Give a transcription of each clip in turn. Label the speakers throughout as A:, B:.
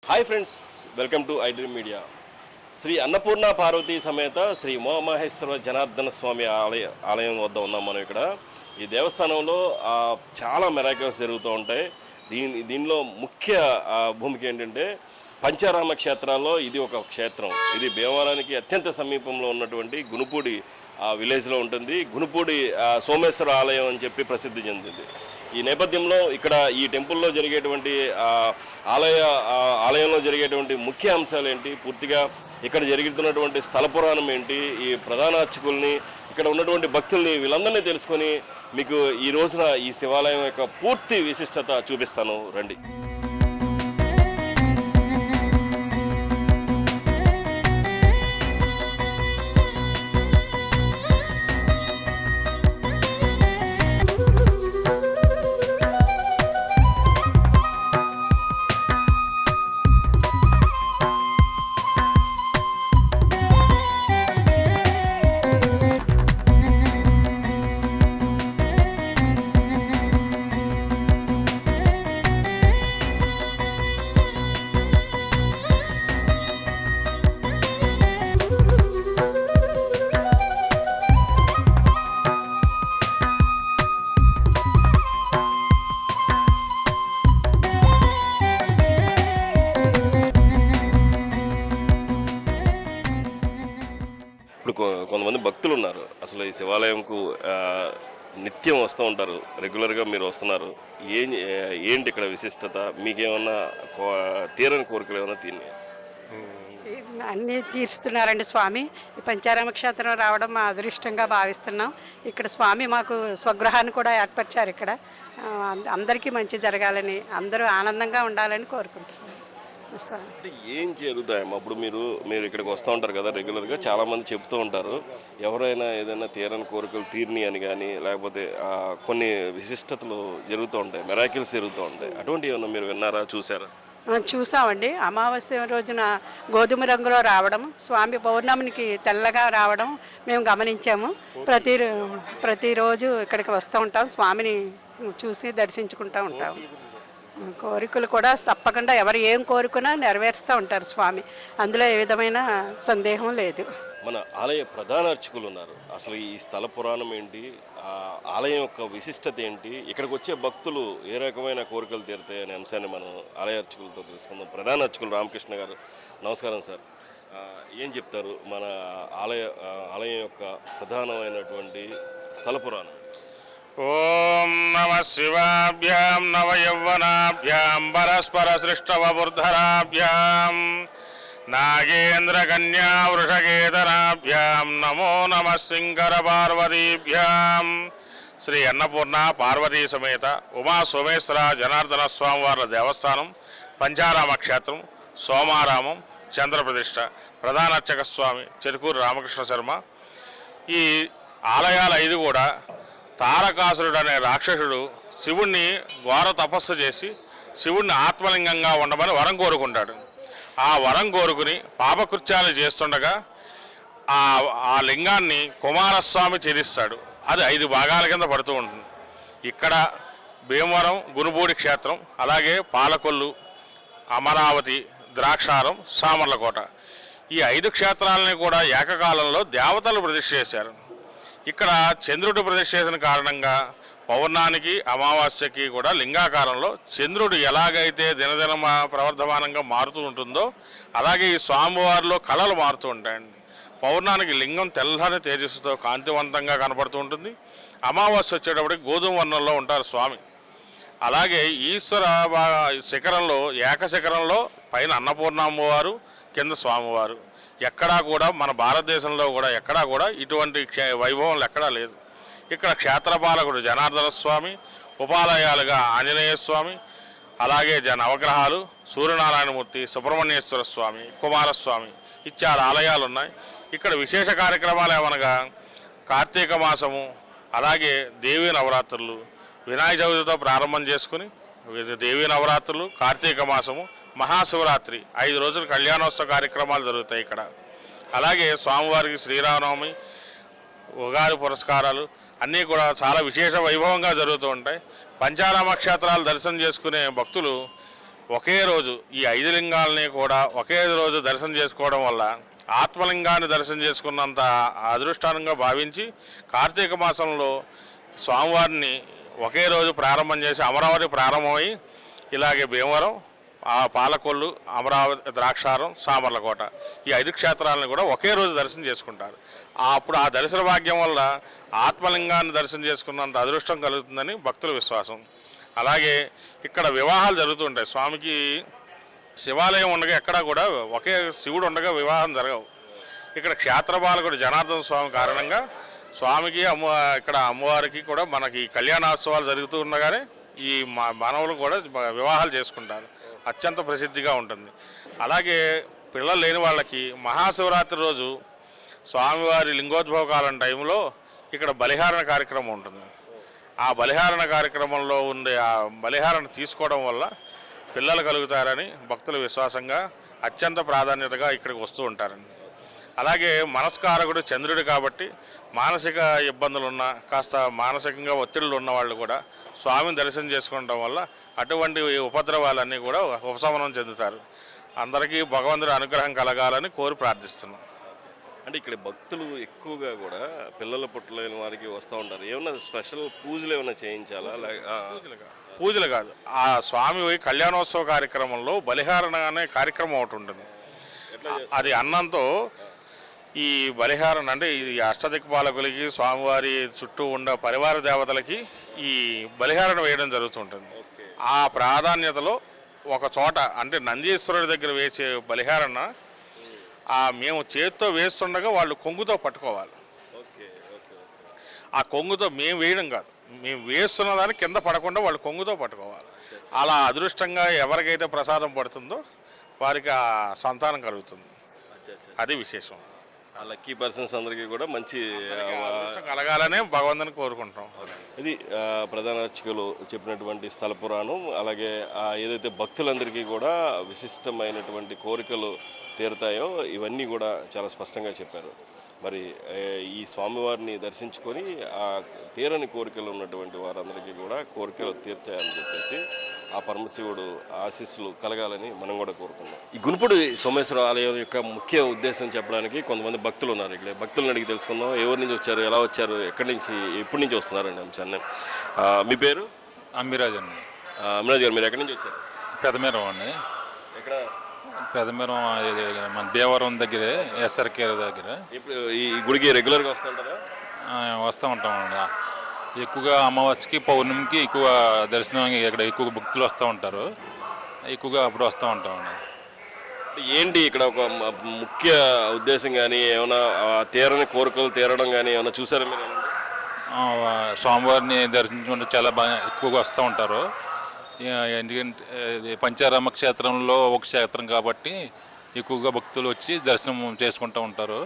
A: Hi friends, welcome to iDream Media. Shri Annapurna Parvathi సమేత శ్రీ ఉమామహేశ్వర జనార్దన స్వామి ఆలయం వద్ద ఉన్నాం మనం. ఇక్కడ ఈ దేవస్థానంలో చాలా మిరాకిల్స్ జరుగుతూ ఉంటాయి. దీనిలో ముఖ్య భూమిక ఏంటంటే పంచారామ క్షేత్రాల్లో ఇది ఒక క్షేత్రం. ఇది భీమవరానికి అత్యంత సమీపంలో ఉన్నటువంటి గునుపూడి విలేజ్లో ఉంటుంది. గునుపూడి సోమేశ్వర ఆలయం అని చెప్పి ప్రసిద్ధి చెందింది. ఈ నేపథ్యంలో ఇక్కడ ఈ టెంపుల్లో జరిగేటువంటి ఆలయంలో జరిగేటువంటి ముఖ్య అంశాలు ఏంటి, పూర్తిగా ఇక్కడ జరుగుతున్నటువంటి స్థల పురాణం ఏంటి, ఈ ప్రధాన అర్చకుల్ని, ఇక్కడ ఉన్నటువంటి భక్తుల్ని, వీళ్ళందరినీ తెలుసుకొని మీకు ఈ రోజున ఈ శివాలయం యొక్క పూర్తి విశిష్టత చూపిస్తాను, రండి. ఇప్పుడు కొంతమంది భక్తులు ఉన్నారు, అసలు ఈ శివాలయంకు నిత్యం వస్తూ ఉంటారు, రెగ్యులర్గా మీరు వస్తున్నారు. ఏంటి ఇక్కడ విశిష్టత? మీకేమన్నా తీరని కోరికలు ఏమన్నా తిని
B: అన్నీ తీరుస్తున్నారండి స్వామి. ఈ పంచారామ క్షేత్రం రావడం మా అదృష్టంగా భావిస్తున్నాం. ఇక్కడ స్వామి మాకు స్వగృహాన్ని కూడా ఏర్పరిచారు. ఇక్కడ అందరికీ మంచి జరగాలని, అందరూ ఆనందంగా ఉండాలని కోరుకుంటున్నాం.
A: అంటే ఏం జరుగుతాయమ్మా? అప్పుడు మీరు ఇక్కడికి వస్తూ ఉంటారు కదా రెగ్యులర్గా, చాలామంది చెప్తూ ఉంటారు ఎవరైనా ఏదైనా తీరని కోరికలు తీరిని అని కానీ, లేకపోతే కొన్ని విశిష్టతలు జరుగుతూ ఉంటాయి, మెరాకిల్స్ జరుగుతూ ఉంటాయి. అటువంటి ఏమన్నా మీరు విన్నారా, చూసారా?
B: చూసామండి. అమావాస్య రోజున గోధుమ రంగులో రావడం, స్వామి పౌర్ణమికి తెల్లగా రావడం మేము గమనించాము. ప్రతిరోజు ఇక్కడికి వస్తూ ఉంటాం, స్వామిని చూసి దర్శించుకుంటూ ఉంటాము. కోరికలు కూడా తప్పకుండా ఎవరు ఏం కోరుకున్నా నెరవేరుస్తూ ఉంటారు స్వామి, అందులో ఏ విధమైన సందేహం లేదు.
A: మన ఆలయ ప్రధాన అర్చకులు ఉన్నారు. అసలు ఈ స్థల పురాణం ఏంటి, ఆలయం యొక్క విశిష్టత ఏంటి, ఇక్కడికి వచ్చే భక్తులు ఏ రకమైన కోరికలు తీరుతాయి అనే అంశాన్ని మనం ఆలయ అర్చకులతో తెలుసుకుందాం. ప్రధాన అర్చకులు రామకృష్ణ గారు, నమస్కారం సార్. ఏం చెప్తారు మన ఆలయం యొక్క ప్రధానమైనటువంటి స్థల పురాణం?
C: ఓం నమ శివాభ్యాం నవయౌవనాభ్యాం పరస్పర సృష్టవబుర్ధరాభ్యాం నాగేంద్ర కన్యా వృషకేతనాభ్యాం నమో నమ శంకర పార్వతీభ్యాం. శ్రీ అన్నపూర్ణ పార్వతీ సమేత ఉమా సోమేశ్వర జనార్దన స్వామివార్ల దేవస్థానం, పంచారామ క్షేత్రం, సోమారామం, చంద్రప్రతిష్ఠ. ప్రధాన అర్చక స్వామి చెరుకూరు రామకృష్ణ శర్మ. ఈ ఆలయాలు 5 కూడా తారకాసురుడు అనే రాక్షసుడు శివుణ్ణి ఘోర తపస్సు చేసి శివుణ్ణి ఆత్మలింగంగా ఉండమని వరం కోరుకుంటాడు. ఆ వరం కోరుకుని పాపకృత్యాలు చేస్తుండగా ఆ లింగాన్ని కుమారస్వామి ఛేదిస్తాడు. అది 5 భాగాల కింద పడుతూ ఉంటుంది. ఇక్కడ భీమవరం గునుపూడి క్షేత్రం, అలాగే పాలకొల్లు, అమరావతి, ద్రాక్షారం, సామర్లకోట, ఈ 5 క్షేత్రాలని కూడా ఏకకాలంలో దేవతలు ప్రతిష్ఠ చేశారు. ఇక్కడ చంద్రుడు ప్రతిష్ఠ చేసిన కారణంగా పౌర్ణానికి అమావాస్యకి కూడా లింగాకారంలో చంద్రుడు ఎలాగైతే దినదిన ప్రవర్ధమానంగా మారుతూ ఉంటుందో అలాగే ఈ స్వామివారిలో కళలు మారుతూ ఉంటాయండి. పౌర్ణానికి లింగం తెల్లని తేజస్సుతో కాంతివంతంగా కనపడుతూ ఉంటుంది. అమావాస్య వచ్చేటప్పటికి గోధుమ వర్ణంలో ఉంటారు స్వామి. అలాగే ఈశ్వర శిఖరంలో ఏకశిఖరంలో పైన అన్నపూర్ణమ్మవారు, కింద స్వామివారు. ఎక్కడా కూడా మన భారతదేశంలో కూడా ఎక్కడా కూడా ఇటువంటి వైభవం ఎక్కడా లేదు. ఇక్కడ క్షేత్రపాలకుడు జనార్దన స్వామి, ఉపాలయాలుగా ఆంజనేయ స్వామి, అలాగే నవగ్రహాలు సూర్యనారాయణమూర్తి, సుబ్రహ్మణ్యేశ్వర స్వామి, కుమారస్వామి ఇత్యాది ఆలయాలు ఉన్నాయి. ఇక్కడ విశేష కార్యక్రమాలు ఏమనగా కార్తీక మాసము, అలాగే దేవీ నవరాత్రులు, వినాయక చవితితో ప్రారంభం చేసుకుని దేవీ నవరాత్రులు, కార్తీక మాసము, మహాశివరాత్రి 5 రోజులు కళ్యాణోత్సవ కార్యక్రమాలు జరుగుతాయి ఇక్కడ. అలాగే స్వామివారికి శ్రీరామనవమి, ఉగాది పురస్కారాలు అన్నీ కూడా చాలా విశేష వైభవంగా జరుగుతూ ఉంటాయి. పంచారామ క్షేత్రాలు దర్శనం చేసుకునే భక్తులు ఒకే రోజు ఈ 5 లింగాలని కూడా ఒకే రోజు దర్శనం చేసుకోవడం వల్ల ఆత్మలింగాన్ని దర్శనం చేసుకున్నంత అదృష్టానంగా భావించి కార్తీక మాసంలో స్వామివారిని ఒకే రోజు ప్రారంభం చేసి అమరావతి ప్రారంభమై ఇలాగే భీమవరం, ఆ పాలకొల్లు, అమరావతి, ద్రాక్షారం, సామర్లకోట ఈ 5 క్షేత్రాలను కూడా ఒకే రోజు దర్శనం చేసుకుంటారు. అప్పుడు ఆ దర్శన భాగ్యం వల్ల ఆత్మలింగాన్ని దర్శనం చేసుకున్నంత అదృష్టం కలుగుతుందని భక్తుల విశ్వాసం. అలాగే ఇక్కడ వివాహాలు జరుగుతుంటాయి. స్వామికి శివాలయం ఉండగా ఎక్కడా కూడా ఒకే శివుడు ఉండగా వివాహం జరగవు. ఇక్కడ క్షేత్రపాలకుడు జనార్దన స్వామి కారణంగా స్వామికి ఇక్కడ అమ్మవారికి కూడా మనకి కళ్యాణోత్సవాలు జరుగుతూ ఉండగానే ఈ మానవులు కూడా వివాహాలు చేసుకుంటారు. అత్యంత ప్రసిద్ధిగా ఉంటుంది. అలాగే పిల్లలు లేని వాళ్ళకి మహాశివరాత్రి రోజు స్వామివారి లింగోద్భవ కాలం టైంలో ఇక్కడ బలిహారణ కార్యక్రమం ఉంటుంది. ఆ బలిహారణ కార్యక్రమంలో ఉండే ఆ బలిహారణ తీసుకోవడం వల్ల పిల్లలు కలుగుతారని భక్తుల విశ్వాసంగా అత్యంత ప్రాధాన్యతగా ఇక్కడికి వస్తూ ఉంటారండి. అలాగే మనస్కారకుడు చంద్రుడు కాబట్టి మానసిక ఇబ్బందులున్న, కాస్త మానసికంగా ఒత్తిడులు ఉన్న వాళ్ళు కూడా స్వామిని దర్శనం చేసుకోవడం వల్ల అటువంటి ఉపద్రవాలన్నీ కూడా ఉపశమనం చెందుతారు. అందరికీ భగవంతుడి అనుగ్రహం కలగాలని కోరి ప్రార్థిస్తున్నాం.
A: అంటే ఇక్కడ భక్తులు ఎక్కువగా కూడా పిల్లల పుట్టలేని వారికి వస్తూ ఉంటారు. ఏమన్నా స్పెషల్ పూజలు ఏమైనా చేయించాలా?
C: పూజలు కాదు, ఆ స్వామి కళ్యాణోత్సవ కార్యక్రమంలో బలిహారణ అనే కార్యక్రమం ఒకటి ఉంటుంది. అది అన్నంతో ఈ బలిహారణ అంటే ఈ అష్టదిక్పాలకులకి, స్వామివారి చుట్టూ ఉన్న పరివార దేవతలకి ఈ బలిహారణ వేయడం జరుగుతుంటుంది. ఆ ప్రాధాన్యతలో ఒక చోట అంటే నందీశ్వరుడి దగ్గర వేసే బలిహారణ మేము చేత్తో వేస్తుండగా వాళ్ళు కొంగుతో పట్టుకోవాలి. ఆ కొంగుతో మేము వేయడం కాదు, మేము వేస్తున్న దాన్ని కింద పడకుండా వాళ్ళు కొంగుతో పట్టుకోవాలి. అలా అదృష్టంగా ఎవరికైతే ప్రసాదం పడుతుందో వారికి ఆ సంతానం కలుగుతుంది. అది విశేషం.
A: ఆ లక్కీ పర్సన్స్ అందరికీ కూడా మంచి
C: కలగాలనే భగవంతుని కోరుకుంటాం.
A: ఇది ప్రధాన అర్చకులు చెప్పినటువంటి స్థల పురాణం. అలాగే ఏదైతే భక్తులందరికీ కూడా విశిష్టమైనటువంటి కోరికలు తీరుతాయో ఇవన్నీ కూడా చాలా స్పష్టంగా చెప్పారు. మరి ఈ స్వామివారిని దర్శించుకొని ఆ తీరని కోరికలు ఉన్నటువంటి వారందరికీ కూడా కోరికలు తీర్చాయని చెప్పేసి ఆ పరమశివుడు ఆశీస్సులు కలగాలని మనం కూడా కోరుకున్నాం. ఈ గునుపుడు సోమేశ్వర ఆలయం యొక్క ముఖ్య ఉద్దేశం చెప్పడానికి కొంతమంది భక్తులు ఉన్నారు. ఇక్కడ భక్తులను అడిగి తెలుసుకుందాం. ఎవరి నుంచి వచ్చారు, ఎలా వచ్చారు, ఎక్కడి నుంచి, ఎప్పటి నుంచి వస్తున్నారండి అంశాన్ని. మీ పేరు?
D: అమ్మిరాజ్ అండి.
A: అమ్మిరాజ్ గారు, మీరు ఎక్కడి నుంచి వచ్చారు?
D: పెదమేరం అండి.
A: ఎక్కడ?
D: పెదమేరం మన దేవరం దగ్గరే, ఎస్ఆర్కే దగ్గర.
A: ఇప్పుడు ఈ గుడికి రెగ్యులర్గా వస్తుంటారా?
D: వస్తూ ఉంటామండి. ఎక్కువగా అమావాస్యకి, పౌర్ణమికి ఎక్కువ దర్శనానికి ఇక్కడ ఎక్కువ భక్తులు వస్తూ ఉంటారు. ఎక్కువగా అప్పుడు వస్తూ ఉంటామండి.
A: ఏంటి ఇక్కడ ఒక ముఖ్య ఉద్దేశం కానీ ఏమైనా తీరని కోరికలు తీరడం కానీ ఏమైనా చూసారా మీరు?
D: స్వామివారిని దర్శించుకుంటే చాలా బాగా ఎక్కువగా వస్తూ ఉంటారు. ఎందుకంటే పంచారామ క్షేత్రంలో ఒక క్షేత్రం కాబట్టి ఎక్కువగా భక్తులు వచ్చి దర్శనం చేసుకుంటూ ఉంటారు.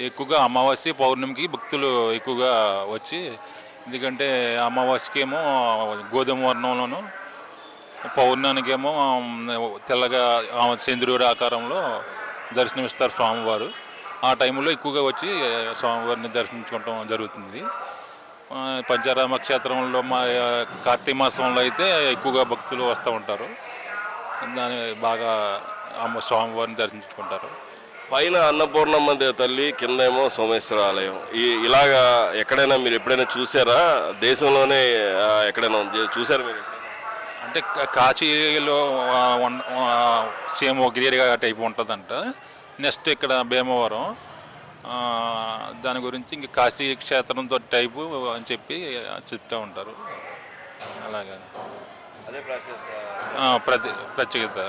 D: ఎక్కువగా అమావాస్య, పౌర్ణమికి భక్తులు ఎక్కువగా వచ్చి, ఎందుకంటే అమావాస్యకేమో గోధుమ వర్ణంలోను, పౌర్ణానికేమో తెల్లగా చంద్రుడి ఆకారంలో దర్శనమిస్తారు స్వామివారు. ఆ టైంలో ఎక్కువగా వచ్చి స్వామివారిని దర్శించుకోవటం జరుగుతుంది. పంచారామ క్షేత్రంలో మా కార్తీక మాసంలో అయితే ఎక్కువగా భక్తులు వస్తూ ఉంటారు. దాన్ని బాగా స్వామివారిని దర్శించుకుంటారు.
A: పైన అన్నపూర్ణమ్మ తల్లి, కిందేమో సోమేశ్వర ఆలయం. ఇలాగా ఎక్కడైనా మీరు ఎప్పుడైనా చూసారా? దేశంలోనే ఎక్కడైనా చూసారా మీరు?
D: అంటే కాశీలో సేమ్ ఒక ఏరియా టైప్ ఉంటుందంట. నెక్స్ట్ ఇక్కడ భీమవరం, దాని గురించి ఇంక కాశీ క్షేత్రంతో టైపు అని చెప్పి చెప్తూ ఉంటారు. అలాగే
A: అదే
D: ప్రత్యేకత.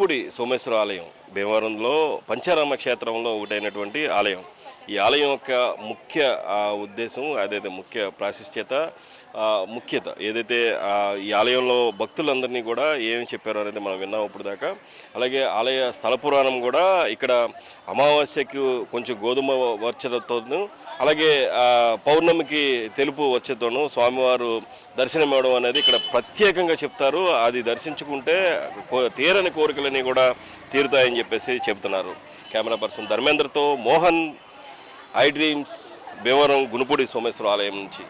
A: గునుపుడి సోమేశ్వర ఆలయం భీమవరంలో పంచారామ క్షేత్రంలో ఒకటైనటువంటి ఆలయం. ఈ ఆలయం యొక్క ముఖ్య ఉద్దేశం, అదైతే ముఖ్య ప్రాశస్త్యత, ముఖ్యత ఏదైతే ఈ ఆలయంలో భక్తులందరినీ కూడా ఏమి చెప్పారో అనేది మనం విన్నాం ఇప్పుడు దాకా. అలాగే ఆలయ స్థల పురాణం కూడా ఇక్కడ అమావాస్యకు కొంచెం గోధుమ వచ్చతోను, అలాగే పౌర్ణమికి తెలుపు వచ్చతోను స్వామివారు దర్శనం ఇవ్వడం అనేది ఇక్కడ ప్రత్యేకంగా చెప్తారు. అది దర్శించుకుంటే తీరని కోరికలని కూడా తీరుతాయని చెప్పేసి చెప్తున్నారు. కెమెరా పర్సన్ ధర్మేంద్రతో మోహన్, ఐ డ్రీమ్స్, భీమవరం గునుపుడి సోమేశ్వర ఆలయం నుంచి.